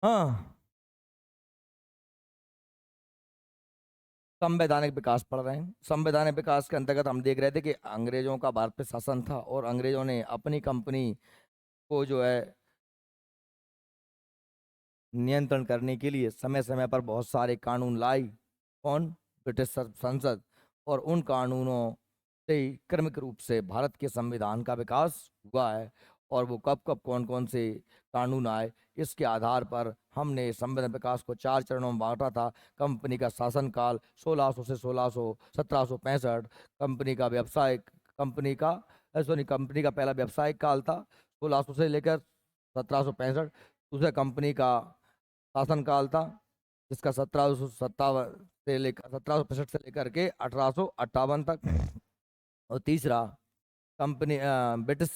हाँ, संवैधानिक विकास पढ़ रहे हैं। संवैधानिक विकास के अंतर्गत हम देख रहे थे कि अंग्रेजों का भारत पे शासन था और अंग्रेजों ने अपनी कंपनी को जो है नियंत्रण करने के लिए समय समय पर बहुत सारे कानून लाई। कौन? ब्रिटिश संसद। और उन कानूनों से ही क्रमिक रूप से भारत के संविधान का विकास हुआ है। और वो कब कब कौन कौन से कानून आए, इसके आधार पर हमने संविधान विकास को 4 चरणों में बांटा था। कंपनी का शासनकाल 1600 से 1765। कंपनी का व्यवसाय कंपनी का सॉरी कंपनी का पहला व्यवसायिक काल था 1600 से लेकर 1765। दूसरा कंपनी का शासनकाल था जिसका 1765 से लेकर के 1858 तक। और तीसरा कंपनी ब्रिटिश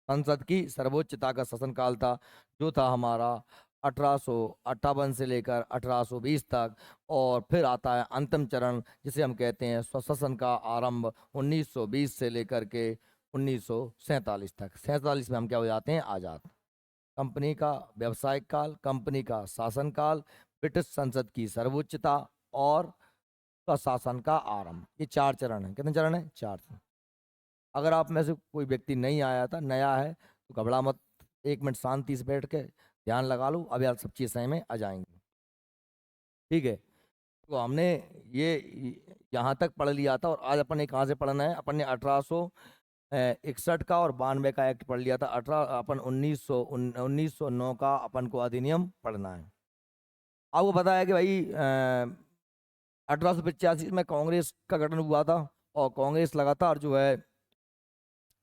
संसद की सर्वोच्चता का शासनकाल था जो था हमारा 1858 से लेकर 1820 तक। और फिर आता है अंतिम चरण जिसे हम कहते हैं स्वशासन का आरंभ 1920 से लेकर के 1947 तक। 47 में हम क्या हो जाते हैं? आज़ाद। कंपनी का व्यवसायिक काल, कंपनी का शासन काल, ब्रिटिश संसद की सर्वोच्चता और स्वशासन का आरंभ, ये 4 चरण है। कितने चरण है? 4 चरण। अगर आप में से कोई व्यक्ति नहीं आया था, नया है, तो घबरा मत। 1 मिनट शांति से बैठ के ध्यान लगा लो, अब यार सब चीज़ सही में आ जाएंगी। ठीक है, तो हमने ये यहाँ तक पढ़ लिया था। और आज अपन ने कहाँ से पढ़ना है? अपन ने 1861 का और 92 का एक्ट पढ़ लिया था। 1909 का अपन को अधिनियम पढ़ना है। आपको पता है कि भाई 1885 में कांग्रेस का गठन हुआ था और कांग्रेस लगातार जो है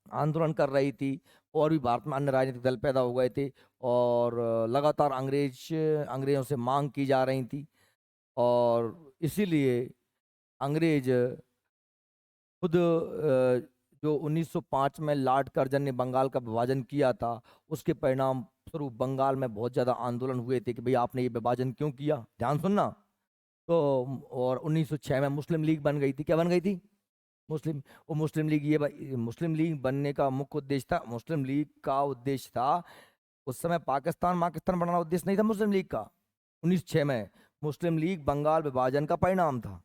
आंदोलन कर रही थी। और भी भारत में अन्य राजनीतिक दल पैदा हो गए थे और लगातार अंग्रेजों से मांग की जा रही थी। और इसीलिए अंग्रेज खुद जो 1905 में लॉर्ड कर्जन ने बंगाल का विभाजन किया था, उसके परिणाम स्वरूप बंगाल में बहुत ज़्यादा आंदोलन हुए थे कि भाई आपने ये विभाजन क्यों किया। ध्यान सुनना। तो और 1906 में मुस्लिम लीग बन गई थी। क्या बन गई थी? मुस्लिम। वो मुस्लिम लीग मुस्लिम लीग बनने का मुख्य उद्देश्य था, मुस्लिम लीग का उद्देश्य था, उस समय पाकिस्तान बनाना उद्देश्य नहीं था मुस्लिम लीग का। 1906 में मुस्लिम लीग बंगाल विभाजन का परिणाम था।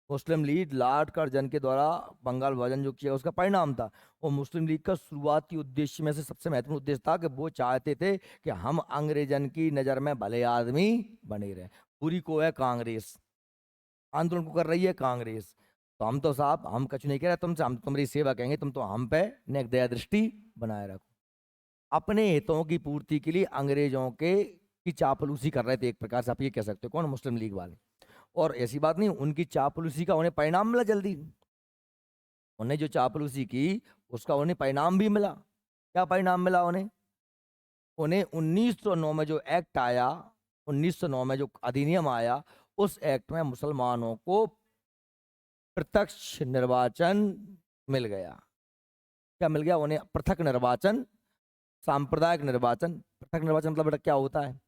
मुस्लिम लीग लॉर्ड कर्जन के द्वारा बंगाल विभाजन जो किया उसका परिणाम था। और मुस्लिम लीग का शुरुआती उद्देश्य में से सबसे महत्वपूर्ण उद्देश्य था कि वो चाहते थे कि हम अंग्रेजन की नज़र में भले आदमी बने रहे। पूरी को है कांग्रेस, आंदोलन को कर रही है कांग्रेस। तो हम तो साहब हम कुछ नहीं कह रहे तुमसे, हम तुम्हारी सेवा कहेंगे, तुम तो हम पे नेक दया दृष्टि बनाए रखो। अपने हितों की पूर्ति के लिए अंग्रेजों के की चापलूसी कर रहे थे, एक प्रकार से आप ये कह सकते हो। कौन? मुस्लिम लीग वाले। और ऐसी बात नहीं, उनकी चापलूसी का उन्हें परिणाम मिला जल्दी। उन्हें जो चापलूसी की उसका उन्हें परिणाम भी मिला। क्या परिणाम मिला उन्हें? उन्हें 1909 में जो एक्ट आया, 1909 में जो अधिनियम आया, उस एक्ट में मुसलमानों को प्रत्यक्ष निर्वाचन मिल गया। क्या मिल गया उन्हें? पृथक निर्वाचन, सांप्रदायिक निर्वाचन। पृथक निर्वाचन मतलब बेटा क्या होता है?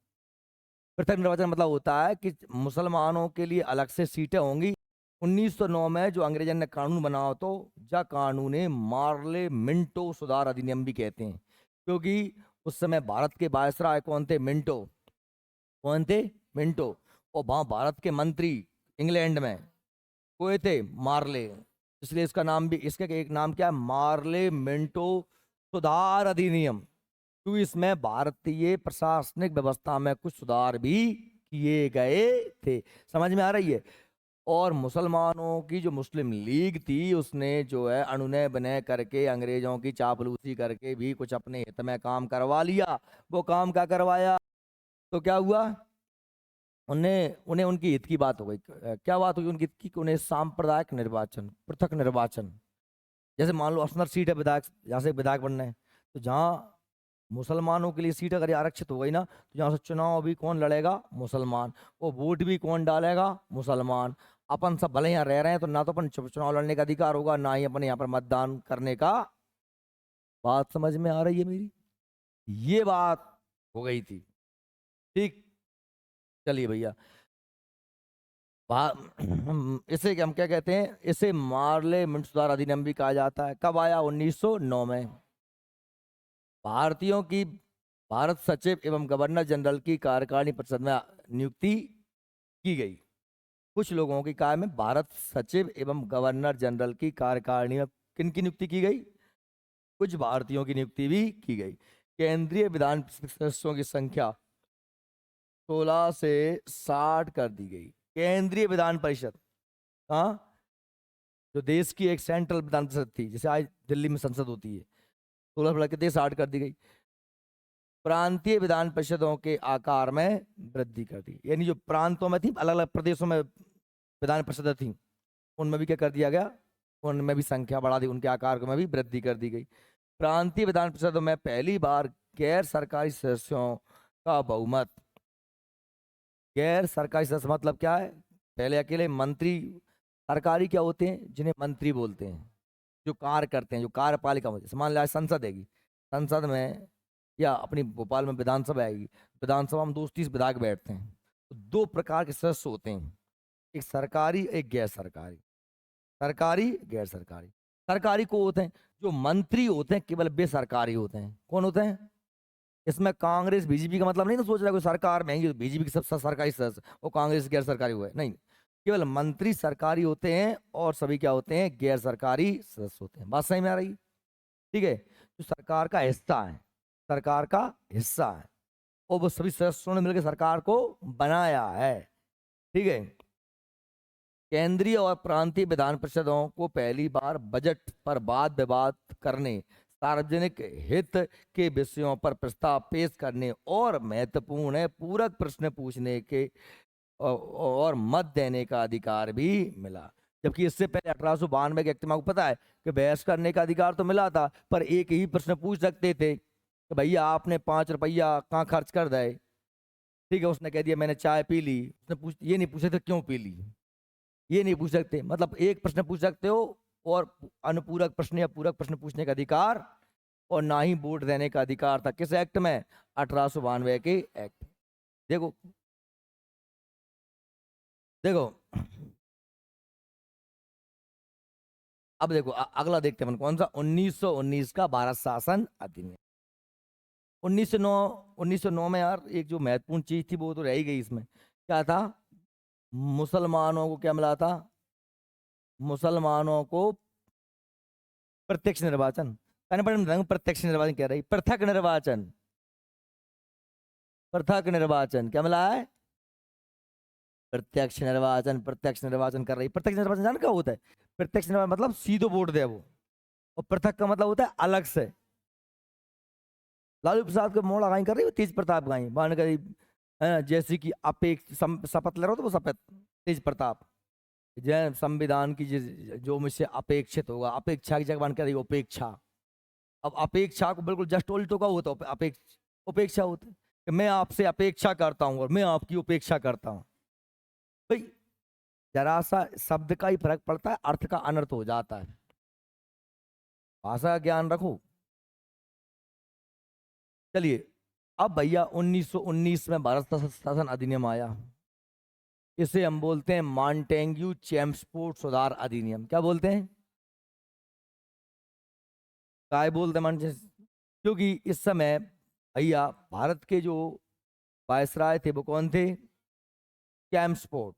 पृथक निर्वाचन मतलब होता है कि मुसलमानों के लिए अलग से सीटें होंगी। 1909 में जो अंग्रेजन ने कानून बनाया तो जा कानून मार्ले मिंटो सुधार अधिनियम भी कहते हैं, क्योंकि उस समय भारत के वायसराय कौन थे? मिंटो। कौन थे? मिंटो। और वहाँ भारत के मंत्री इंग्लैंड में कोई थे? मार्ले। इसलिए इसका नाम भी, इसका एक नाम क्या है? मार्ले मिंटो सुधार अधिनियम। क्योंकि इसमें भारतीय प्रशासनिक व्यवस्था में कुछ सुधार भी किए गए थे। समझ में आ रही है? और मुसलमानों की जो मुस्लिम लीग थी उसने जो है अनुनय विनय करके अंग्रेजों की चापलूसी करके भी कुछ अपने हित में काम करवा लिया। वो काम क्या करवाया? तो क्या हुआ? उन्हें उन्हें उनकी हित की बात हो गई। क्या बात हुई उनकी हित की? कि उन्हें सांप्रदायिक निर्वाचन, पृथक निर्वाचन। जैसे मान लो असनर सीट है विधायक, जहाँ से विधायक बनना है, तो जहाँ मुसलमानों के लिए सीट अगर आरक्षित हो गई ना, तो यहाँ से चुनाव भी कौन लड़ेगा? मुसलमान। वो वोट भी कौन डालेगा? मुसलमान। अपन सब भले यहाँ रह रहे हैं तो ना तो अपन चुनाव लड़ने का अधिकार होगा, ना ही अपन यहाँ पर मतदान करने का। बात समझ में आ रही है मेरी? ये बात हो गई थी। ठीक, चलिए भैया। इसे हम क्या कहते हैं? इसे मार्ले मिंट सुधार अधिनियम भी कहा जाता है। कब आया? 1909 में। भारतीयों की भारत सचिव एवं गवर्नर जनरल की कार्यकारिणी परिषद में नियुक्ति की गई। कुछ लोगों की काय में भारत सचिव एवं गवर्नर जनरल की कार्यकारिणी में किन की नियुक्ति की गई? कुछ भारतीयों की नियुक्ति भी की गई। केंद्रीय विधान सदस्यों की संख्या 16 से 60 कर दी गई। केंद्रीय विधान परिषद, हाँ, जो देश की एक सेंट्रल विधान परिषद थी, जैसे आज दिल्ली में संसद होती है, 16 बढ़ा के 60 कर दी गई। प्रांतीय विधान परिषदों के आकार में वृद्धि कर दी, यानी जो प्रांतों में थी, अलग अलग प्रदेशों में विधान परिषद थी, उनमें भी क्या कर दिया गया? उनमें भी संख्या बढ़ा दी, उनके आकार में भी वृद्धि कर दी गई। प्रांतीय विधान परिषदों में पहली बार गैर सरकारी सदस्यों का बहुमत। गैर सरकारी सदस्य मतलब क्या है? पहले अकेले मंत्री, सरकारी क्या होते हैं? जिन्हें मंत्री बोलते हैं, जो कार्य करते हैं, जो कार्यपालिका होती है। मान लिया संसद है, संसद में या अपनी भोपाल में विधानसभा आएगी, विधानसभा में 230 विधायक बैठते हैं, तो दो प्रकार के सदस्य होते हैं, एक सरकारी एक गैर सरकारी। सरकारी गैर सरकारी। सरकारी को होते हैं जो मंत्री होते हैं, केवल वे सरकारी होते हैं। कौन होते हैं? इसमें कांग्रेस बीजेपी का मतलब नहीं ना सोच रहा कोई सरकार में है बीजेपी के सब सरकारी सदस्य वो कांग्रेस गैर सरकारी हुए, नहीं, केवल मंत्री सरकारी होते हैं और सभी क्या होते हैं? गैर सरकारी सदस्य होते हैं। बात सही में आ रही? ठीक है, जो सरकार का हिस्सा है, सरकार का हिस्सा है, और वो सभी सदस्यों ने मिलकर सरकार को बनाया है। ठीक है, केंद्रीय और प्रांतीय विधान परिषदों को पहली बार बजट पर वाद विवाद करने, सार्वजनिक हित के विषयों पर प्रस्ताव पेश करने और महत्वपूर्ण है पूरक प्रश्न पूछने के और मत देने का अधिकार भी मिला। जबकि इससे पहले 1892 के एक्ट में आपको पता है कि बहस करने का अधिकार तो मिला था, पर एक ही प्रश्न पूछ सकते थे कि भैया आपने 5 रुपया कहाँ खर्च कर दे। ठीक है, उसने कह दिया मैंने चाय पी ली, उसने ये नहीं पूछे थे क्यों पी ली, ये नहीं पूछ सकते। मतलब एक प्रश्न पूछ सकते हो और अनुपूरक प्रश्न या पूरक प्रश्न पूछने का अधिकार, और ना ही वोट देने का अधिकार था। किस एक्ट में? 1892 के एक्ट। देखो देखो अब देखो अगला देखते हैं कौन सा? 1919 का भारत शासन अधिनियम। 1909 में यार एक जो महत्वपूर्ण चीज थी वो तो रह ही गई इसमें। क्या था? मुसलमानों को क्या मिला था? मुसलमानों को प्रत्यक्ष निर्वाचन। प्रत्यक्ष निर्वाचन कह रही, पृथक निर्वाचन। पृथक निर्वाचन क्या मिला है? प्रत्यक्ष निर्वाचन। प्रत्यक्ष निर्वाचन कर रही। प्रत्यक्ष निर्वाचन जान क्या होता है? प्रत्यक्ष निर्वाचन मतलब सीधो वोट दे वो, और पृथक का मतलब होता है अलग से। लालू प्रसाद को मोड़ लगाई कर रही, तेज प्रताप गाई बाण करी, जैसे कि अपेक्ष शपथ ले रहा हो तो वो शपथ तेज प्रताप, जय संविधान की जो मुझसे अपेक्षित होगा, अपेक्षा की जगह बन कर रही उपेक्षा। अब अपेक्षा को बिल्कुल जस्ट उल्टो का होता है, उपेक्षा होता है कि मैं आपसे अपेक्षा करता हूं और मैं आपकी उपेक्षा करता हूं। भाई जरा सा शब्द का ही फर्क पड़ता है, अर्थ का अनर्थ हो जाता है। भाषा का ज्ञान रखो। चलिए अब भैया 1919 में भारत शासन अधिनियम आया, इसे हम बोलते हैं मॉन्टेग्यू चेम्सफोर्ड सुधार अधिनियम। क्या बोलते हैं? काय बोलते हैं? क्योंकि इस समय भैया भारत के जो वायसराय थे वो कौन थे? चेम्सफोर्ड।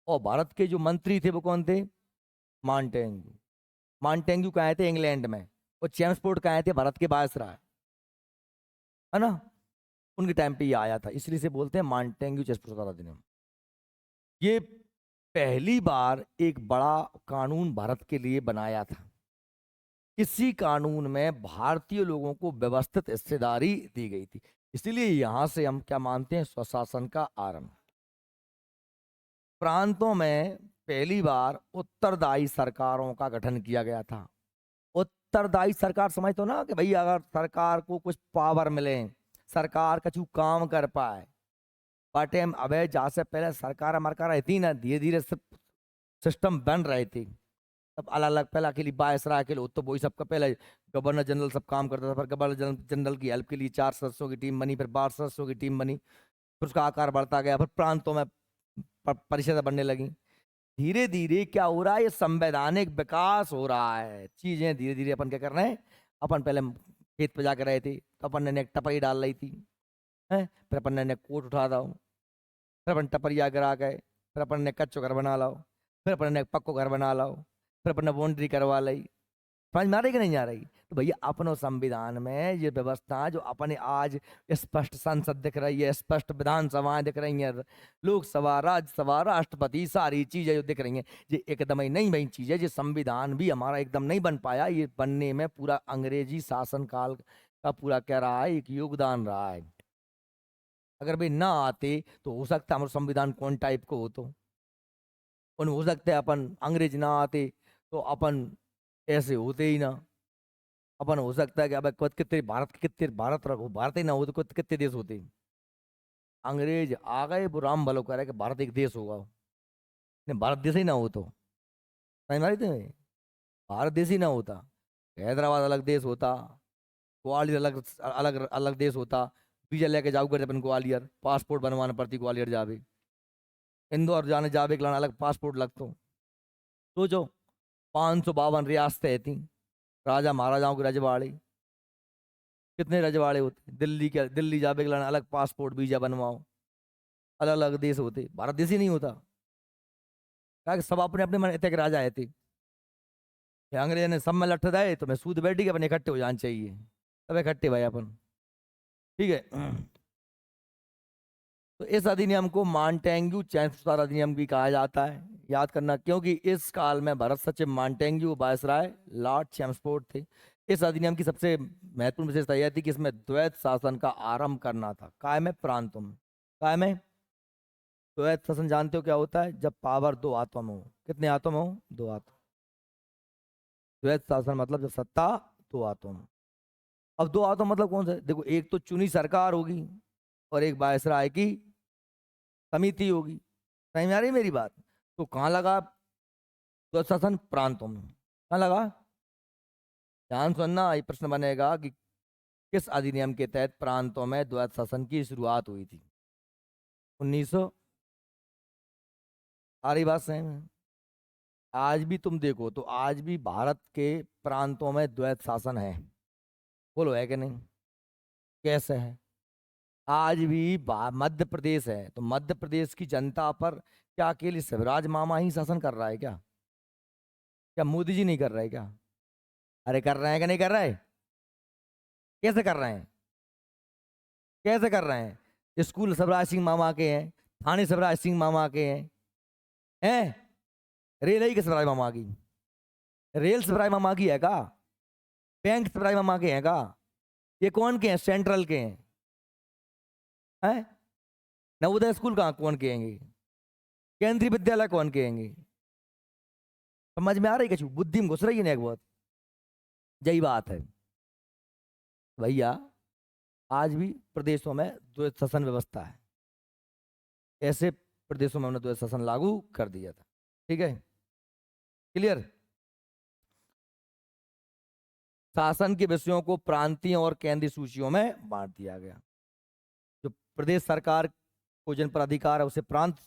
और भारत के जो मंत्री थे वो कौन थे? मॉन्टेग्यू। मॉन्टेग्यू कहाँ थे? इंग्लैंड में। और चेम्सफोर्ड कहाँ थे? भारत के वायसराय, है ना? उनके टाइम पे ये आया था, इसलिए से बोलते हैं मॉन्टेग्यू चेम्सफोर्ड सुधार अधिनियम। ये पहली बार एक बड़ा कानून भारत के लिए बनाया था। इसी कानून में भारतीय लोगों को व्यवस्थित हिस्सेदारी दी गई थी, इसीलिए यहां से हम क्या मानते हैं? स्वशासन का आरंभ। प्रांतों में पहली बार उत्तरदायी सरकारों का गठन किया गया था। उत्तरदायी सरकार समझते हो ना कि भाई अगर सरकार को कुछ पावर मिले, सरकार कछु काम कर पाए, बट अब जहाँ से पहले सरकार मरकार रहती ना, धीरे धीरे सब सिस्टम बन रहे थे। तब अलग अलग पहले अकेली वायसराय अकेले तो वही सबका पहले गवर्नर जनरल सब काम करता था, फिर गवर्नर जनरल की हेल्प के लिए 4 सदस्यों की टीम बनी, फिर 12 सदस्यों की टीम बनी, फिर उसका आकार बढ़ता गया, फिर प्रांतों में परिषद बनने लगी। धीरे धीरे क्या हो रहा है? ये संवैधानिक विकास हो रहा है। चीजें धीरे धीरे अपन क्या कर रहे हैं? अपन पहले खेत पे जाकर रहे थे तो अपन ने टपरी डाल रही थी, है। फिर अपन ने कोट उठा दो, फिर अपन टपरिया गिरा गए, फिर अपन ने कच्चो घर बना लाओ, फिर अपन ने पक्को घर बना लाओ, फिर अपन ने बाउंड्री करवा ली। समझ में आ रही कि नहीं आ रही? तो भैया अपनो संविधान में ये व्यवस्था जो अपने आज स्पष्ट संसद दिख रही है, स्पष्ट विधानसभाएं दिख रही हैं, लोकसभा, राज्यसभा, राष्ट्रपति, सारी चीजें जो दिख रही हैं, ये एकदम ही नहीं बनी चीज है। ये संविधान भी हमारा एकदम नहीं बन पाया, ये बनने में पूरा अंग्रेजी शासन काल का पूरा कह रहा है एक योगदान रहा है। अगर भाई ना आते तो हो सकता हमारा संविधान कौन टाइप को हो, तो उन हो सकता है अपन अंग्रेज ना आते तो अपन ऐसे होते ही ना। अपन हो सकता है कि अब कितने भारत कितने भारत रखो, भारत ही ना हो तो कितने देश होते। अंग्रेज आ गए, वो राम भलो करे कि भारत एक देश होगा, नहीं भारत देश ही ना हो तो समझ मारी थे, भारत देश ही ना होता, हैदराबाद अलग देश होता, ग्वालियर अलग अलग अलग देश होता। वीजा लेके जाओ करते अपन ग्वालियर, पासपोर्ट बनवाना पड़ती ग्वालियर जावे, इंदौर जाने जावे के लाना अलग पासपोर्ट लगतो। सोचो 552 रियासतें थी, राजा महाराजाओं के रजवाड़े, कितने रजवाड़े होते, दिल्ली के दिल्ली जावे के लाना अलग पासपोर्ट वीजा बनवाओ, अलग अलग देश होते, भारत देश ही नहीं होता। क्या कि सब अपने अपने मन इतने राजा है थे, ये अंग्रेज ने सब में लठ दाए तो मैं सूद बैठी के अपन इकट्ठे हो जाना चाहिए, सब इकट्ठे भाई अपन, ठीक है। तो इस अधिनियम को मांटेंग्यू चैंसलर अधिनियम भी कहा जाता है, याद करना, क्योंकि इस काल में भारत सचिव मांटेंग्यू वायसराय लॉर्ड चैम्सफोर्ड थे। इस अधिनियम की सबसे महत्वपूर्ण विशेषता यह थी कि इसमें द्वैत शासन का आरंभ करना था, काय में प्रांतों में, काय में। द्वैत शासन जानते हो क्या होता है? जब पावर दो हाथों में हो, कितने हाथों में हो? दो हाथों। द्वैत शासन मतलब जब सत्ता दो हाथों में। अब दो हाथों मतलब कौन सा? देखो, एक तो चुनी सरकार होगी और एक वायसराय की समिति होगी। समझ में आ रही है मेरी बात? तो कहाँ लगा द्वैत शासन? प्रांतों में। कहाँ लगा? ध्यान सुनना, ये प्रश्न बनेगा कि किस अधिनियम के तहत प्रांतों में द्वैत शासन की शुरुआत हुई थी? 1900। आ रही बात सही में? आज भी तुम देखो तो आज भी भारत के प्रांतों में द्वैत शासन है, बोलो है कि नहीं? कैसे है? आज भी मध्य प्रदेश है तो मध्य प्रदेश की जनता पर क्या अकेले शिवराज मामा ही शासन कर रहा है क्या? क्या मोदी जी नहीं कर रहे क्या? अरे कर रहे हैं कि नहीं कर रहे? कैसे कर रहे हैं? कैसे कर रहे हैं? स्कूल शिवराज सिंह मामा के हैं, थाने शिवराज सिंह मामा के हैं, रेल ही के शिवराज मामा की, रेल शिवराज मामा की है का? बैंक शिवराज मामा के हैं का? ये कौन के हैं? सेंट्रल के हैं? नवोदय स्कूल कहाँ कौन के हैं? केंद्रीय विद्यालय कौन के हैं? समझ में आ रही है? बुद्धि में घुस रही है ना एक बहुत, यही बात है भैया। आज भी प्रदेशों में द्वैत शासन व्यवस्था है, ऐसे प्रदेशों में उन्होंने द्वैत शासन लागू कर दिया था। ठीक है, क्लियर? शासन के विषयों को प्रांतीय और केंद्रीय सूचियों में बांट दिया गया। जो प्रदेश सरकार को जिन पर अधिकार है उसे प्रांत,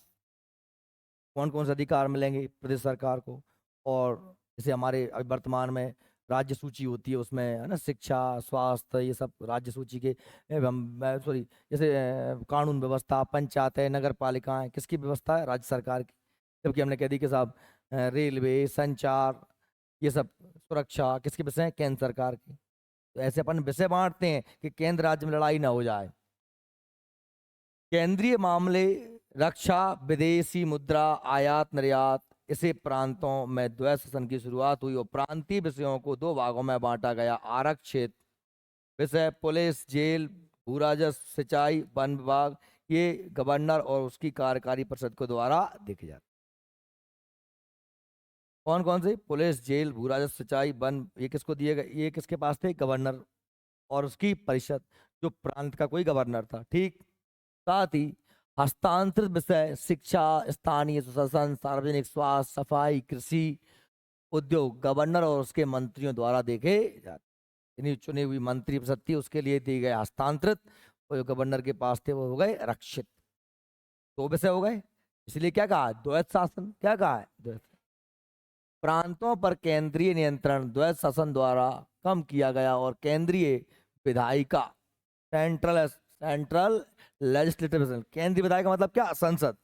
कौन कौन से अधिकार मिलेंगे प्रदेश सरकार को, और जैसे हमारे अभी वर्तमान में राज्य सूची होती है उसमें है ना, शिक्षा, स्वास्थ्य, ये सब राज्य सूची के सॉरी, जैसे कानून व्यवस्था, पंचायत है, नगर पालिकाएं, किसकी व्यवस्था है? राज्य सरकार की। जबकि हमने कह दी कि साहब रेलवे, संचार, ये सब सुरक्षा किसके विषय हैं? केंद्र सरकार की। तो ऐसे अपन विषय बांटते हैं कि केंद्र राज्य में लड़ाई ना हो जाए। केंद्रीय मामले, रक्षा, विदेशी मुद्रा, आयात निर्यात, इसे प्रांतों में द्वैत शासन की शुरुआत हुई और प्रांतीय विषयों को दो भागों में बांटा गया। आरक्षित विषय पुलिस, जेल, भू राजस्व, सिंचाई, वन विभाग, ये गवर्नर और उसकी कार्यकारी परिषद के द्वारा देखे जाते। कौन कौन से? पुलिस, जेल, भू राजस्व, सिंचाई, वन, ये किसको दिए गए? ये किसके पास थे? गवर्नर और उसकी परिषद, जो प्रांत का कोई गवर्नर था। ठीक, साथ ही हस्तांतरित विषय शिक्षा, स्थानीय सुशासन, सार्वजनिक स्वास्थ्य, सफाई, कृषि, उद्योग गवर्नर और उसके मंत्रियों द्वारा देखे जाते। यानी चुनी हुई मंत्री परिषद थी उसके लिए दिए गए हस्तांतरित, और जो गवर्नर के पास थे वो हो गए रक्षित। दो विषय हो गए, इसलिए क्या कहा? द्वैत शासन। क्या कहा है? द्वैत। प्रांतों पर केंद्रीय नियंत्रण द्वैत शासन द्वारा कम किया गया और केंद्रीय विधायिका, सेंट्रल लेजिस्लेटिव असेंबली, केंद्रीय विधायिका मतलब क्या, संसद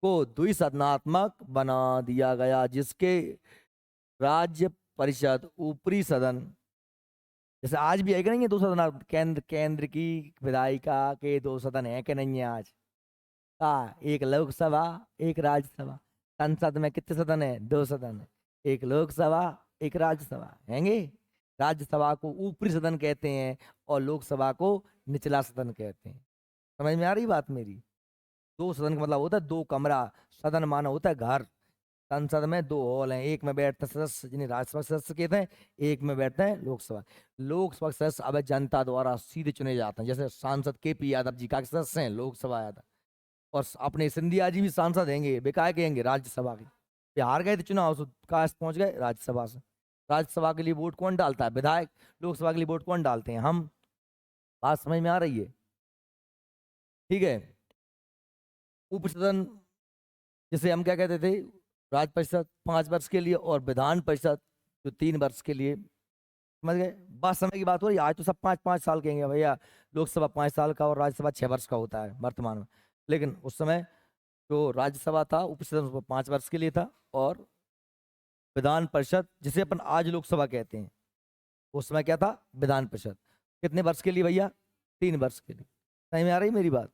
को द्विसदनात्मक बना दिया गया, जिसके राज्य परिषद ऊपरी सदन, जैसे आज भी है कि नहीं है दो सदन, केंद्र केंद्र की विधायिका के दो सदन है कि नहीं है आज का, एक लोकसभा एक राज्यसभा। संसद में कितने सदन है, दो सदन है, एक लोकसभा एक राज्यसभा हैंगे। राज्यसभा को ऊपरी सदन कहते हैं और लोकसभा को निचला सदन कहते हैं। समझ में आ रही बात मेरी? दो सदन का मतलब होता है दो कमरा, सदन माना होता है घर। संसद में दो हॉल हैं, एक में बैठते हैं सदस्य जिन्हें राज्यसभा सदस्य कहते हैं, एक में बैठते हैं लोकसभा। लोकसभा के सदस्य अब जनता द्वारा सीधे चुने जाते हैं, जैसे सांसद KP यादव जी का सदस्य हैं लोकसभा यादव, और अपने सिंधिया जी भी सांसद हैंगे, बेकार के हैंगे राज्यसभा के। बिहार गए थे चुनाव से, कहाँ से पहुंच गए, राज्यसभा से। राज्यसभा के लिए वोट कौन डालता है, विधायक। लोकसभा के लिए वोट कौन डालते हैं, हम। बात समझ में आ रही है? ठीक है। उप सदन जिसे हम क्या कहते थे, राज्य परिषद 5 वर्ष के लिए और विधान परिषद जो 3 वर्ष के लिए। समझ गए? बात समय की बात हो रही है, आज तो सब 5-5 साल के हैं भैया। लोकसभा 5 साल का और राज्यसभा 6 वर्ष का होता है वर्तमान में। लेकिन उस समय जो राज्यसभा था उप सदन वो 5 वर्ष के लिए था, और विधान परिषद जिसे अपन आज लोकसभा कहते हैं उस समय क्या था, विधान परिषद। कितने वर्ष के लिए भैया, 3 वर्ष के लिए। समझ में आ रही मेरी बात?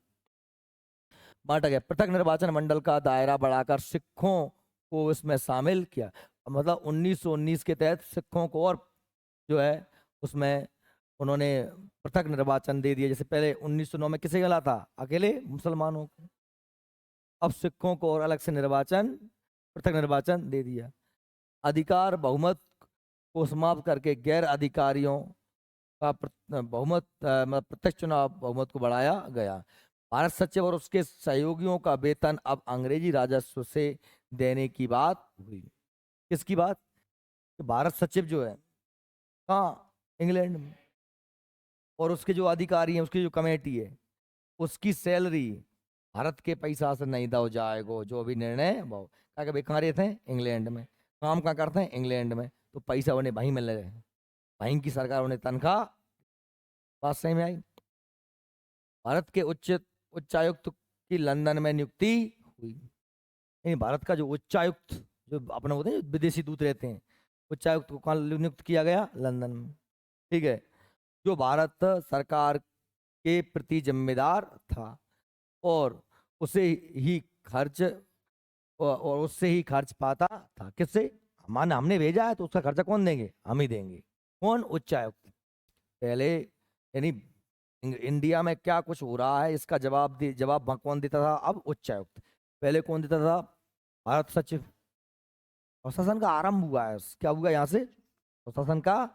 बांटा गया। पृथक निर्वाचन मंडल का दायरा बढ़ाकर सिखों को इसमें शामिल किया, मतलब 1919 के तहत सिखों को और जो है उसमें उन्होंने पृथक निर्वाचन दे दिया। जैसे पहले 1909 में किसे गला था, अकेले मुसलमानों को, अब सिखों को और अलग से निर्वाचन, पृथक निर्वाचन दे दिया। अधिकार बहुमत को समाप्त करके गैर अधिकारियों का बहुमत मतलब प्रत्यक्ष चुनाव बहुमत को बढ़ाया गया। भारत सचिव और उसके सहयोगियों का वेतन अब अंग्रेजी राजस्व से देने की बात हुई। किसकी बात? कि भारत सचिव जो है कहाँ, इंग्लैंड में, और उसके जो अधिकारी हैं, उसकी जो कमेटी है, उसकी सैलरी भारत के पैसा से नहीं दो जाएगो, जो भी निर्णय वो क्या कहाँ रहते हैं, इंग्लैंड में, काम कहाँ करते हैं, इंग्लैंड में, तो पैसा उन्हें वहीं मिल रहे हैं, वहीं की सरकार उन्हें तनख्वाह। बात सही में आई? भारत के उच्चायुक्त की लंदन में नियुक्ति हुई। नहीं, भारत का जो उच्चायुक्त, जो अपने होते हैं विदेशी दूत रहते हैं, उच्चायुक्त को कहाँ नियुक्त किया गया, लंदन में। ठीक है। जो भारत सरकार के प्रति जिम्मेदार था और उसे ही खर्च और उससे ही खर्च पाता था। किससे? माने हमने भेजा है तो उसका खर्चा कौन देंगे, हम ही देंगे। कौन? उच्चायुक्त। पहले यानी इंडिया में क्या कुछ हो रहा है इसका जवाब कौन देता था, अब उच्चायुक्त। पहले कौन देता था, भारत सचिव। और शासन का आरंभ हुआ है, क्या हुआ यहाँ से, शासन का,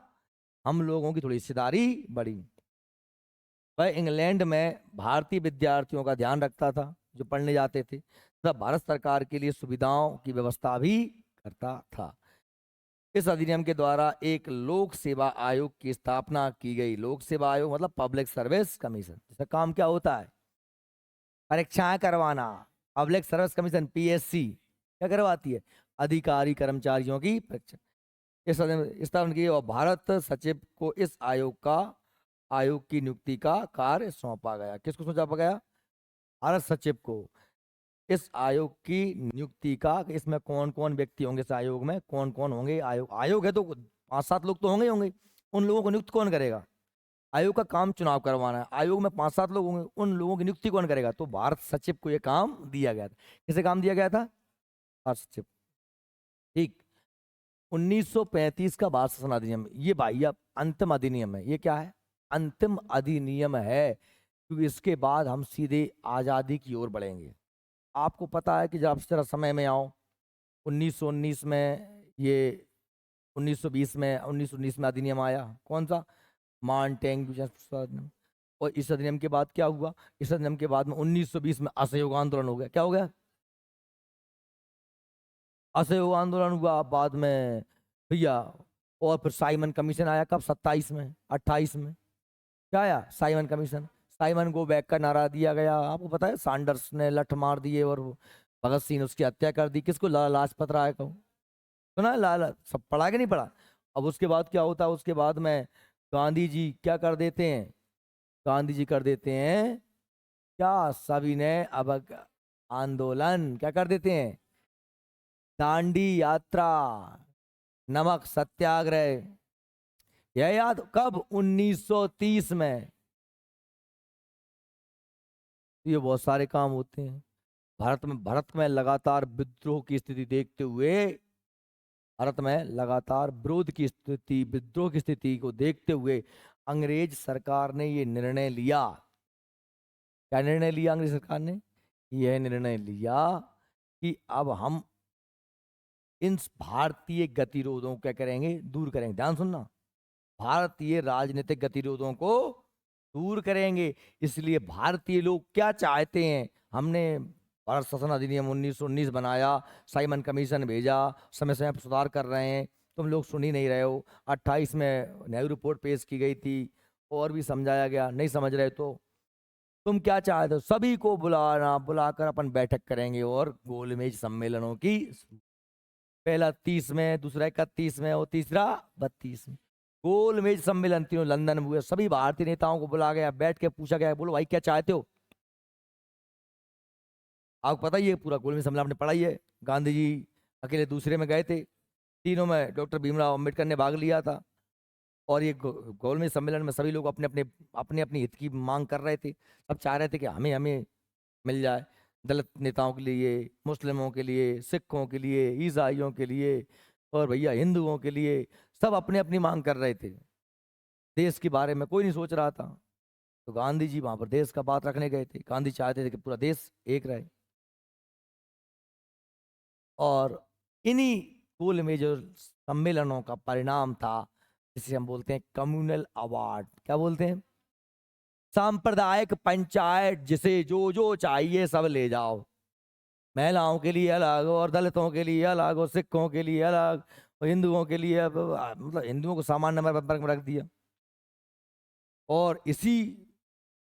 हम लोगों की थोड़ी हिस्सेदारी बढ़ी। वह इंग्लैंड में भारतीय विद्यार्थियों का ध्यान रखता था जो पढ़ने जाते थे, तथा भारत सरकार के लिए सुविधाओं की व्यवस्था भी करता था। इस अधिनियम के द्वारा एक लोक सेवा आयोग की स्थापना की गई। लोक सेवा आयोग मतलब पब्लिक सर्विस कमीशन, जिसका काम क्या होता है, परीक्षाएं करवाना। पब्लिक सर्विस कमीशन PSC क्या करवाती है, अधिकारी कर्मचारियों की परीक्षा। इस स्थापना की और भारत सचिव को इस आयोग की नियुक्ति का कार्य सौंपा गया। किसको सौंपा गया? भारत सचिव को इस आयोग की नियुक्ति का। इसमें कौन कौन व्यक्ति होंगे, इस आयोग में कौन कौन होंगे, आयोग है तो 5-7 लोग तो होंगे ही होंगे। उन लोगों को नियुक्त कौन करेगा? आयोग का काम चुनाव करवाना है, आयोग में 5-7 लोग होंगे, उन लोगों की नियुक्ति कौन करेगा? तो भारत सचिव को यह काम दिया गया था। किसे काम दिया गया था? भारत सचिव। ठीक। 1935 का भारत शासन अधिनियम, ये भाई अब अंतिम अधिनियम है। ये क्या है? अंतिम अधिनियम है, क्योंकि इसके बाद हम सीधे आजादी की ओर बढ़ेंगे। आपको पता है कि जब जरा समय में आओ, 1919 में ये 1919 में अधिनियम आया, कौन सा, मानटेंग अधिनियम। और इस अधिनियम के बाद क्या हुआ, इस अधिनियम के बाद में 1920 में असहयोग आंदोलन हो गया। क्या हो गया? असहयोग आंदोलन हुआ बाद में भैया। और फिर साइमन कमीशन आया, कब, 27 में 28 में। क्या आया? Simon commission. Simon go back का नारा दिया गया। आपको पता है सैंडर्स ने लठ मार दिए और भगत सिंह ने उसकी हत्या कर दी। किसको? लाला लाजपत राय को। सुना है? लाला सब पढ़ा कि नहीं पढ़ा? अब उसके बाद क्या होता है, उसके बाद में गांधी जी क्या कर देते हैं, गांधी जी कर देते हैं क्या, सविनय आंदोलन, क्या कर देते हैं, दांडी यात्रा, नमक सत्याग्रह। यह याद कब, 1930 में। ये बहुत सारे काम होते हैं। भारत में लगातार विद्रोह की स्थिति देखते हुए, भारत में लगातार विद्रोह की स्थिति को देखते हुए अंग्रेज सरकार ने ये निर्णय लिया। क्या निर्णय लिया अंग्रेज सरकार ने? यह निर्णय लिया कि अब हम इन भारतीय गतिरोधों को क्या करेंगे, दूर करेंगे। ध्यान सुनना, भारतीय राजनीतिक गतिरोधों को दूर करेंगे। इसलिए भारतीय लोग क्या चाहते हैं, हमने भारत शासन अधिनियम 1919 बनाया, साइमन कमीशन भेजा, समय समय पर सुधार कर रहे हैं, तुम लोग सुन ही नहीं रहे हो। 28 में नेहरू रिपोर्ट पेश की गई थी और भी समझाया गया, नहीं समझ रहे तो तुम क्या चाहते हो, सभी को बुलाकर अपन बैठक करेंगे और गोलमेज सम्मेलनों की, पहला 30 में, दूसरा 31 में और तीसरा 32 में। गोलमेज सम्मेलन तीनों लंदन में हुए, सभी भारतीय नेताओं को बुला गया, बैठ के पूछा गया, बोलो भाई क्या चाहते हो। आपको पता ही है पूरा गोलमेज सम्मेलन, आपने पढ़ा ही है। गांधी जी अकेले दूसरे में गए थे, तीनों में डॉक्टर भीमराव अम्बेडकर ने भाग लिया था। और ये गोलमेज सम्मेलन में सभी लोग अपने अपनी हित की मांग कर रहे थे। सब चाह रहे थे कि हमें हमें मिल जाए, दलित नेताओं के लिए, मुस्लिमों के लिए, सिखों के लिए, ईसाइयों के लिए और भैया हिंदुओं के लिए, सब अपने अपनी मांग कर रहे थे। देश के बारे में कोई नहीं सोच रहा था। तो गांधी जी वहां पर देश का बात रखने गए थे। गांधी चाहते थे कि पूरा देश एक रहे। और इन्हीं कुल में जो सम्मेलनों का परिणाम था, जिसे हम बोलते हैं कम्युनल अवार्ड। क्या बोलते हैं? सांप्रदायिक पंचायत, जिसे जो जो चाहिए सब ले जाओ। महिलाओं के लिए अलग और दलितों के लिए अलग और सिखों के लिए अलग और हिंदुओं के लिए मतलब हिंदुओं को सामान्य नंबर में रख दिया। और इसी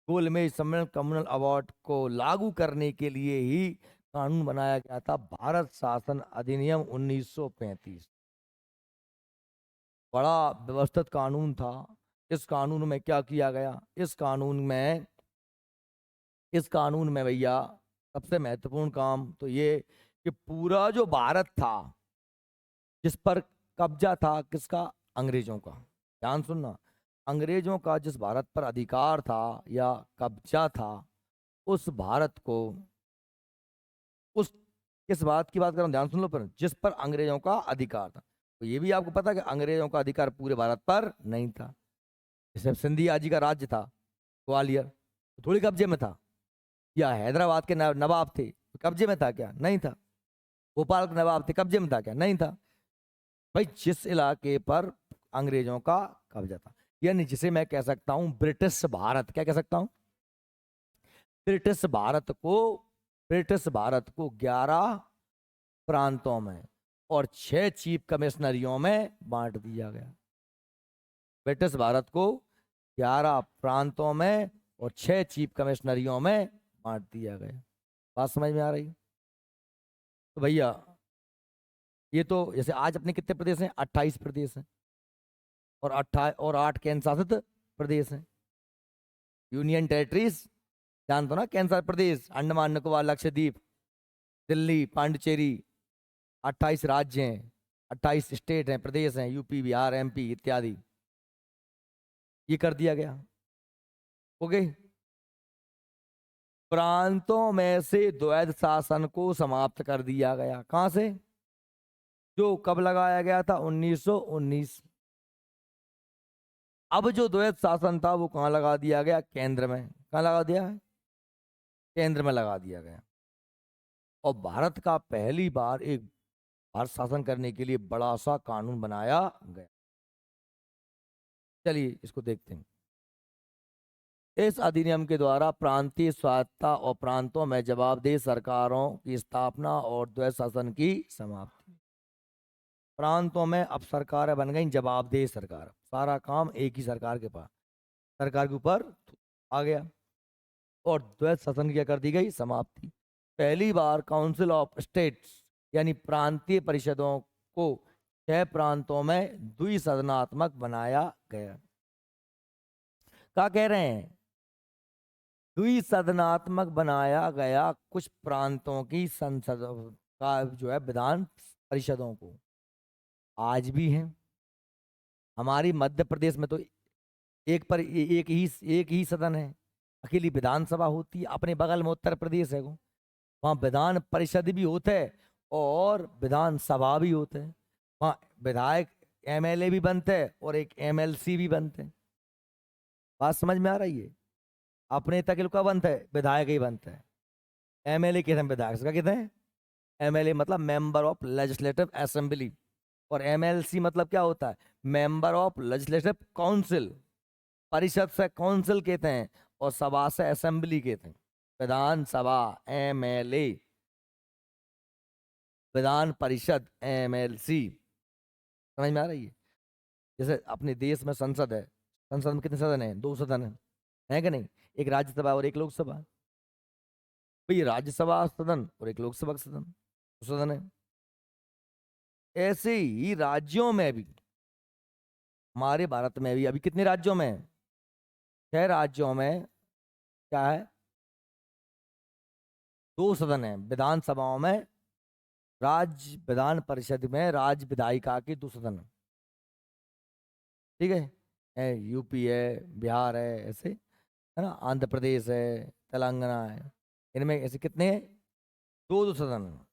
गोलमेज सम्मेलन कम्युनल अवार्ड को लागू करने के लिए ही कानून बनाया गया था, भारत शासन अधिनियम 1935। बड़ा व्यवस्थित कानून था। इस कानून में क्या किया गया, इस कानून में भैया सबसे महत्वपूर्ण काम तो ये कि पूरा जो भारत था, जिस पर कब्जा था किसका, अंग्रेजों का। ध्यान सुनना, अंग्रेजों का जिस भारत पर अधिकार था या कब्जा था, उस भारत को, उस किस बात की बात कर रहा हूं, ध्यान सुन लो। पर जिस पर अंग्रेजों का अधिकार था, तो ये भी आपको पता है कि अंग्रेजों का अधिकार पूरे भारत पर नहीं था। जैसे सिंधिया जी का राज्य था ग्वालियर, तो थोड़ी कब्जे में था, या हैदराबाद के नवाब थे, तो कब्जे में था क्या, नहीं था। भोपाल के नवाब थे, कब्जे में था क्या, नहीं था। भाई जिस इलाके पर अंग्रेजों का कब्जा था, यानी जिसे मैं कह सकता हूं ब्रिटिश भारत, क्या कह सकता हूं, ब्रिटिश भारत को, ब्रिटिश भारत को 11 प्रांतों में और 6 चीफ कमिश्नरियों में बांट दिया गया। ब्रिटिश भारत को 11 प्रांतों में और 6 चीफ कमिश्नरियों में बांट दिया गया। बात समझ में आ रही? तो भैया ये तो जैसे आज अपने कितने प्रदेश हैं, 28 प्रदेश हैं और 8 केंद्र शासित प्रदेश हैं, यूनियन टेरिटरीज। जानते हो ना, केंद्र शासित प्रदेश अंडमान निकोबार लक्षद्वीप, दिल्ली, पांडिचेरी, 28 राज्य हैं, 28 स्टेट हैं, प्रदेश हैं, यूपी, बिहार, एमपी इत्यादि। ये कर दिया गया। ओके। प्रांतों में से द्वैध शासन को समाप्त कर दिया गया। कहां से? जो कब लगाया गया था, 1919। अब जो द्वैध शासन था वो कहां लगा दिया गया, केंद्र में। कहां लगा दिया है? केंद्र में लगा दिया गया। और भारत का पहली बार एक भारत शासन करने के लिए बड़ा सा कानून बनाया गया। चलिए इसको देखते हैं। इस अधिनियम के द्वारा प्रांतीय स्वायत्तता और प्रांतों में जवाबदेह सरकारों की स्थापना और द्वैध शासन की समाप्ति। प्रांतों में अब सरकारें बन गई जवाबदेह सरकार, सारा काम एक ही सरकार के पास, सरकार के ऊपर आ गया। और द्वैध शासन की क्या कर दी गई, समाप्ति। पहली बार काउंसिल ऑफ स्टेट्स यानी प्रांतीय परिषदों को 6 प्रांतों में द्विसदनात्मक बनाया गया। क्या कह रहे हैं, द्विसदनात्मक बनाया गया कुछ प्रांतों की संसद का जो है विधान परिषदों को। आज भी है। हमारी मध्य प्रदेश में तो एक ही सदन है, अकेली विधानसभा होती है। अपने बगल में उत्तर प्रदेश है, वहाँ विधान परिषद भी होते हैं और विधानसभा भी होते हैं। वहाँ विधायक एमएलए भी बनते हैं और एक एमएलसी भी बनते हैं। बात समझ में आ रही है? अपने तक का बनता है, विधायक ही बनता है। एमएलए कहते हैं, विधायक क्या कहते हैं? एमएलए मतलब मेंबर ऑफ लेजिस्लेटिव असेंबली, और एमएलसी मतलब क्या होता है? Member of legislative council. परिषद से काउंसिल कहते हैं और सभा से असेंबली कहते हैं। विधानसभा एमएलए, विधान परिषद एमएलसी। समझ में आ रही है? जैसे अपने देश में संसद है, संसद में कितने सदन है? 2 सदन है कि नहीं? एक राज्यसभा और एक लोकसभा। भाई राज्यसभा सदन और एक लोकसभा सदन, सदन है। ऐसे ही राज्यों में भी, हमारे भारत में भी अभी कितने राज्यों में है? 6 राज्यों में क्या है? 2 सदन है। विधानसभाओं में, राज्य विधान परिषद में राज्य विधायिका के 2 सदन है। ठीक है? यूपी है, बिहार है, ऐसे है ना, आंध्र प्रदेश है, तेलंगाना है, इनमें ऐसे कितने हैं? 2 सदन है।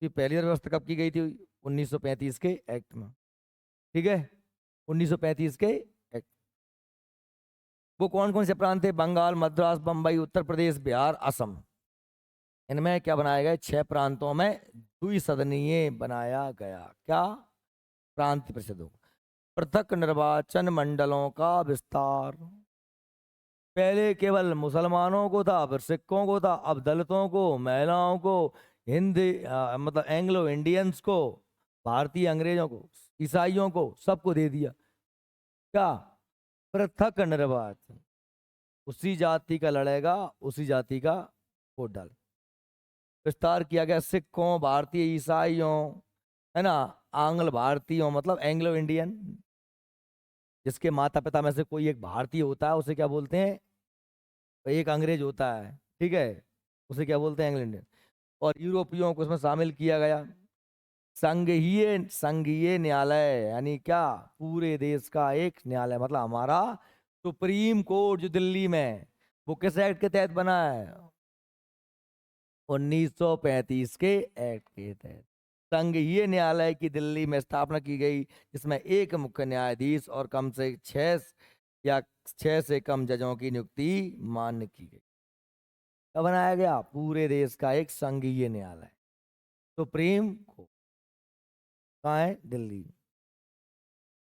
ये पहली बार व्यवस्था कब की गई थी? 1935 के एक्ट में। ठीक है, 1935 के एक्ट। वो कौन कौन से प्रांत थे? बंगाल, मद्रास, बम्बई, उत्तर प्रदेश, बिहार, असम। इनमें क्या बनाया गया? 6 प्रांतों में द्विसदनीय बनाया गया। क्या? प्रांत परिषदों। पृथक निर्वाचन मंडलों का विस्तार। पहले केवल मुसलमानों को था, फिर सिखों को था, अब दलितों को, महिलाओं को, हिंदी मतलब एंग्लो इंडियंस को, भारतीय अंग्रेजों को, ईसाइयों को, सबको दे दिया। क्या? पृथक निर्वाचन। उसी जाति का लड़ेगा, उसी जाति का वोट डाल। विस्तार किया गया सिखों, भारतीय ईसाइयों, है ना, आंग्ल भारतीयों मतलब एंग्लो इंडियन। जिसके माता पिता में से कोई एक भारतीय होता है उसे क्या बोलते हैं? एक अंग्रेज होता है, ठीक है, उसे क्या बोलते हैं? Anglo Indian. और यूरोपियों को उसमें शामिल किया गया। संघीय न्यायालय यानी क्या? पूरे देश का एक न्यायालय, मतलब हमारा सुप्रीम कोर्ट जो दिल्ली में है, वो किस एक्ट के तहत बना है? 1935 के एक्ट के तहत संघीय न्यायालय की दिल्ली में स्थापना की गई, जिसमें एक मुख्य न्यायाधीश और कम से 6 से कम जजों की नियुक्ति मान्य की गई। कब बनाया गया? पूरे देश का एक संघीय न्यायालय, सुप्रीम कोर्ट कहाँ है? दिल्ली।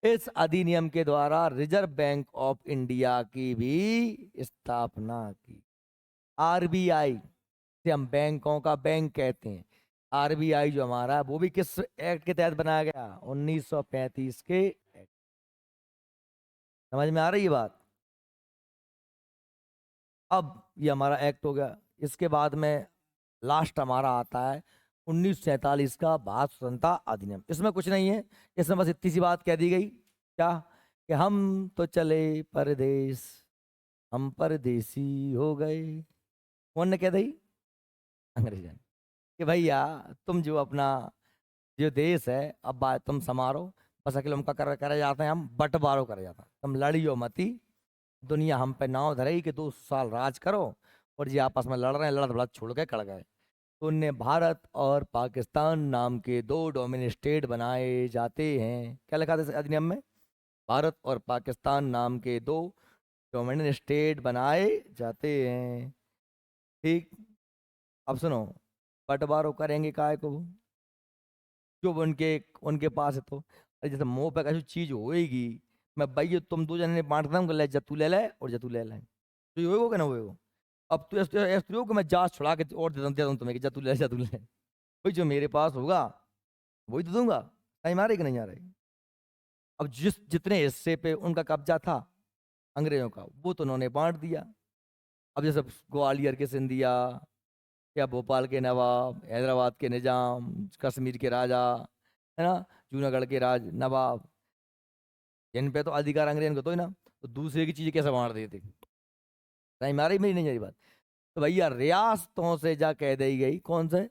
इस अधिनियम के द्वारा रिजर्व बैंक ऑफ इंडिया की भी स्थापना की। आरबीआई से हम बैंकों का बैंक कहते हैं। आरबीआई जो हमारा है वो भी किस एक्ट के तहत बनाया गया? 1935 के एक्ट। समझ में आ रही है बात? अब ये हमारा एक्ट हो गया। इसके बाद में लास्ट हमारा आता है 1947 का भारत स्वतंत्रता अधिनियम। इसमें कुछ नहीं है, इसमें बस इतनी सी बात कह दी गई, क्या? कि हम तो चले परदेश, हम परदेसी हो गए। कौन ने कह दी? अंग्रेजन। कि भैया तुम जो अपना जो देश है, अब बात तुम समारो, बस अकेले उनका करे जाते हैं, हम बंटवारो करे जाता है, तुम लड़ियो मती। दुनिया हम पे नाव धरेगी कि 2 साल राज करो, और ये आपस में लड़ रहे हैं, लड़त बड़त छोड़ के कड़ गए। तो उनने भारत और पाकिस्तान नाम के 2 डोमिन स्टेट बनाए जाते हैं। क्या लिखा था इस अधिनियम में? भारत और पाकिस्तान नाम के 2 डोमिन स्टेट बनाए जाते हैं। ठीक। अब सुनो, बंटवारो करेंगे काय को? जो उनके उनके पास है तो, अरे जैसे मुंह पे कैसी चीज होएगी, मैं भाई तुम 2 जने ने बांटता हूँ, ले जा तू ले ले और जा तू ले ले, तो ये होएगा ना होएगा। अब तो ऐसे हो कि मैं जांच छुड़ा के और दे दूँ तुम्हें कि जा तू ले, जा तू ले। भाई जो मेरे पास होगा वही तो दूंगा। टाइम आ रही कि नहीं आ रही? अब जितने हिस्से पे उनका कब्जा था अंग्रेजों का, वो तो उन्होंने बांट दिया। अब जैसे ग्वालियर के सिंधिया, या भोपाल के नवाब, हैदराबाद के निजाम, कश्मीर के राजा, है ना, जूनागढ़ के राज नवाब, इन पे तो अधिकार अंग्रेजन को तो ही ना, तो दूसरे की चीजें कैसे बांट देते? नहीं मारी, मेरी नहीं मेरी बात। तो भैया रियासतों से जा कह दी गई, कौन से,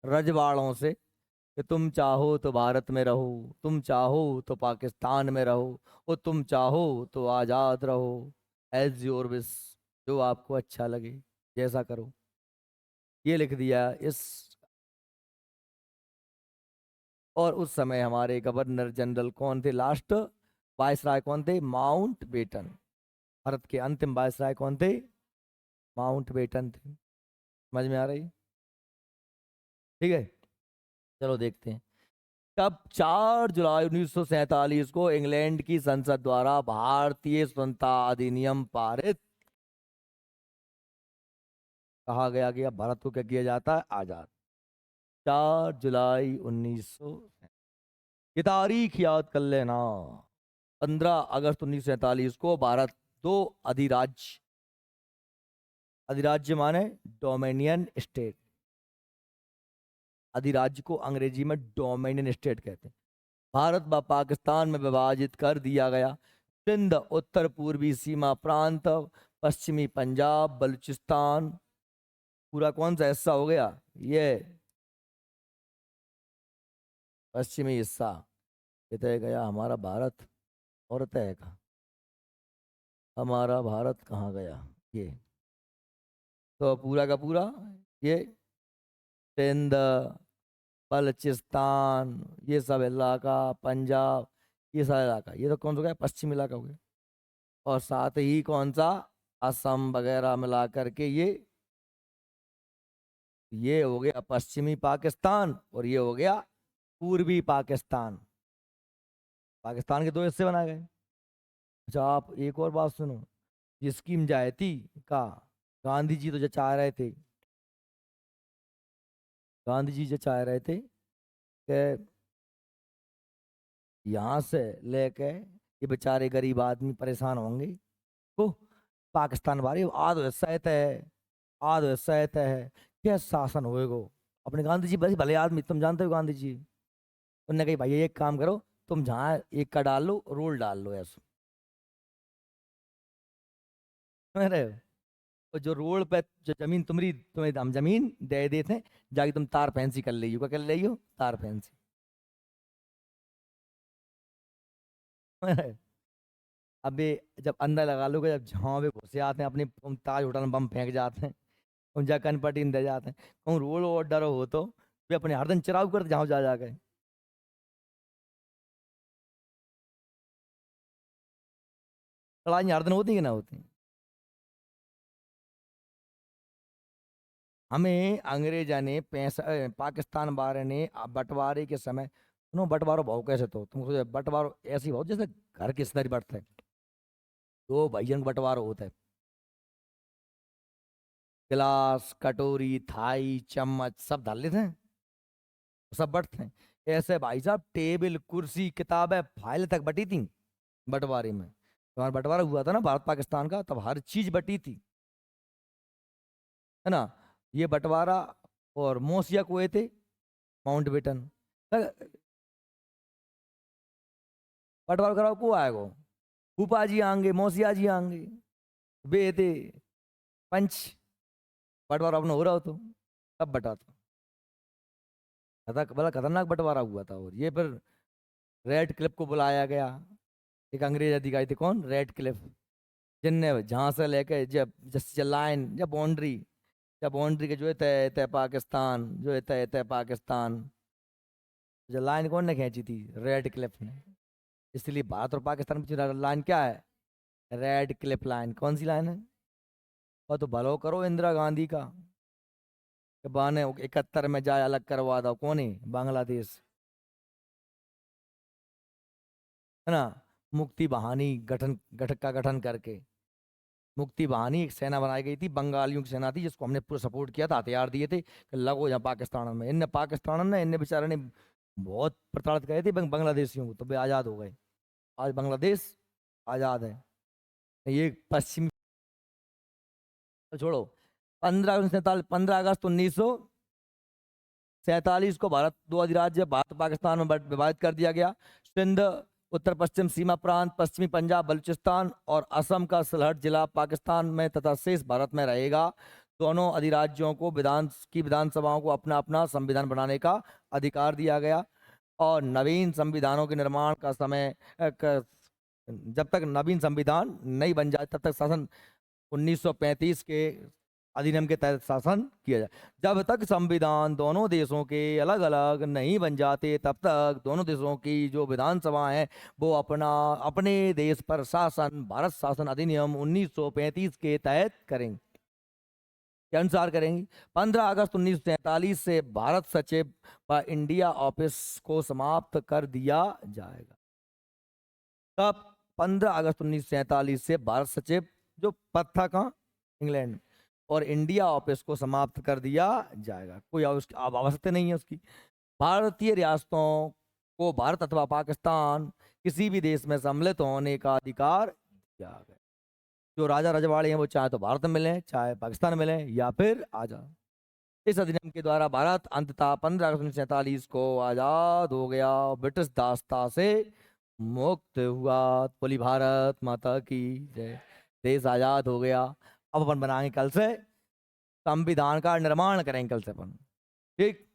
रजवाड़ों से, कि तुम चाहो तो भारत में रहो, तुम चाहो तो पाकिस्तान में रहो, और तुम चाहो तो आजाद रहो, एज योर विश, जो आपको अच्छा लगे जैसा करो। ये लिख दिया इस। और उस समय हमारे गवर्नर जनरल कौन थे, लास्ट वायसराय कौन थे, माउंट बेटन। भारत के अंतिम वायसराय कौन थे, माउंट बेटन थे। समझ में आ रही, ठीक है। चलो देखते हैं। तब 4 जुलाई 1947 को इंग्लैंड की संसद द्वारा भारतीय स्वतंत्रता अधिनियम पारित, कहा गया कि अब भारत को क्या किया जाता है, आजाद। 4 जुलाई 1900, ये तारीख याद कर लेना। 15 अगस्त 1947 को भारत दो अधिराज्य, अधिराज्य माने डोमिनियन स्टेट, अधिराज्य को अंग्रेजी में डोमिनियन स्टेट कहते हैं, भारत व पाकिस्तान में विभाजित कर दिया गया। सिंध उत्तर पूर्वी सीमा प्रांत, पश्चिमी पंजाब, बलूचिस्तान, पूरा कौन सा हिस्सा हो गया, ये पश्चिमी हिस्सा, ये तय गया हमारा भारत। और तय का हमारा भारत कहाँ गया, ये तो पूरा का पूरा, ये सिंध, बलूचिस्तान, ये सब इलाका, पंजाब, ये सारा इलाका, ये तो कौन सा हो गया, पश्चिमी इलाका हो गया। और साथ ही कौन सा, असम वगैरह मिला करके ये हो गया पश्चिमी पाकिस्तान, और ये हो गया पूर्वी पाकिस्तान। पाकिस्तान के दो हिस्से बनाए गए। अच्छा आप एक और बात सुनो, ये स्कीम जायती का गांधी जी तो जो चाह रहे थे, गांधी जी जो चाह रहे थे कि यहाँ से लेके ये बेचारे गरीब आदमी परेशान होंगे, तो पाकिस्तान वाले आधो हिस्सा है, आधो हिस्सा है, क्या शासन होएगो। अपने गांधी जी बस भले आदमी, तुम जानते हो गांधी जी, उन्होंने कही भाई एक काम करो, तुम जहाँ एक का डाल लो, रोल डाल लो ऐसा, समझ रहे हो। और जो रोड पे जो जमीन तुम्हारी, तुम्हें हम जमीन दे देते हैं, जाके तुम तार फैंसी कर ली हो, क्या कर ली हो, तार फैंसी। समझ रहे हो? अबे जब अंदर लगा लोगे, जब झाँव पे घुसे आते हैं अपने, तुम ताज होटल में बम फेंक जाते हैं, तुम जा कनपटी दे जाते हैं, कहूँ रोल और डरो हो तो वे अपने हरदम चुराव करते जाओ जा जाके। लड़ाई हरदम होती कि ना होती। हमें अंग्रेजा ने पैसा पाकिस्तान वाले ने बंटवारे के समय, सुनो बंटवारो भाव कैसे, तो तुमको बंटवारो ऐसी भाव जैसे घर के रिश्तेदारी बढ़ते हैं, दो भाइयों का बंटवारो होता है, गिलास कटोरी थाई चम्मच सब डाल लेते हैं, सब बंटते हैं। ऐसे भाई साहब टेबल कुर्सी किताबें फाइल तक बटी थी बंटवारे में। तुम्हारा बंटवारा हुआ था ना भारत पाकिस्तान का, तब हर चीज बटी थी, है ना। ये बंटवारा, और मोसिया कुए थे, माउंट बेटन, बंटवारा कराओ को आएगो, फूफा जी आएंगे, मौसिया जी आएंगे, वे थे पंच, बंटवारा अपना हो रहा हो तो तब बटा था, बड़ा खतरनाक बंटवारा हुआ था। और ये फिर रेड क्लिफ को बुलाया गया, एक अंग्रेज अधिकारी थे, कौन, रेड क्लिफ, जिनने जहाँ से लेके जब जस्ट लाइन, जब बाउंड्री, जब बाउंड्री के जो है तय तय पाकिस्तान, जो है तय तय पाकिस्तान, जो लाइन कौन ने खींची थी, रेड क्लिफ ने। इसलिए भारत और पाकिस्तान के बीच लाइन क्या है, रेड क्लिफ लाइन। कौन सी लाइन है, और तो भलो करो इंदिरा गांधी का, कि बाने 71 में जाए अलग करवा दो, कौन है, बांग्लादेश, है ना। मुक्ति बहानी गठन, गठक का गठन करके, मुक्ति बहानी एक सेना बनाई गई थी, बंगालियों की सेना थी, जिसको हमने पूरा सपोर्ट किया था, हथियार दिए थे कि लगो यहाँ पाकिस्तान में। इनने पाकिस्तान ने, इनने बेचारे ने बहुत प्रताड़ित करे थे बांग्लादेशियों को, तो वे आज़ाद हो गए। आज बांग्लादेश आज़ाद है। ये पश्चिमी, तो छोड़ो। 15 अगस्त 1947 को भारत दो अधिराज्य भारत पाकिस्तान में विभाजित कर दिया गया। सिंध उत्तर पश्चिम सीमा प्रांत पश्चिमी पंजाब बलूचिस्तान और असम का सिलहट जिला पाकिस्तान में तथा शेष भारत में रहेगा। दोनों अधिराज्यों को विधानसभाओं को अपना अपना संविधान बनाने का अधिकार दिया गया और नवीन संविधानों के निर्माण का समय जब तक नवीन संविधान नहीं बन जाए तब तक शासन 1935 के अधिनियम के तहत शासन किया जाए। जब तक संविधान दोनों देशों के अलग अलग नहीं बन जाते तब तक दोनों देशों की जो विधानसभा है वो अपने देश पर शासन भारत शासन अधिनियम 1935 के तहत करेंगे के अनुसार करेंगी। 15 अगस्त 1943 से भारत सचिव व इंडिया ऑफिस को समाप्त कर दिया जाएगा। तब 15 अगस्त 1947 से भारत सचिव जो पद था कहाँ, इंग्लैंड, और इंडिया ऑफिस को समाप्त कर दिया जाएगा। कोई आवश्यकता नहीं है उसकी। भारतीय रियासतों को भारत अथवा पाकिस्तान किसी भी देश में सम्मिलित होने का अधिकार दिया गया। जो राजा रजवाड़े हैं वो चाहे तो भारत में मिले चाहे पाकिस्तान में मिले या फिर आजाद। इस अधिनियम के द्वारा भारत अंततः 15 अगस्त 1947 को आजाद हो गया, ब्रिटिश दासता से मुक्त हुआ। बोली भारत माता की जय। देश आजाद हो गया। अब अपन बनाएंगे कल से संविधान का निर्माण करेंगे कल से अपन, ठीक।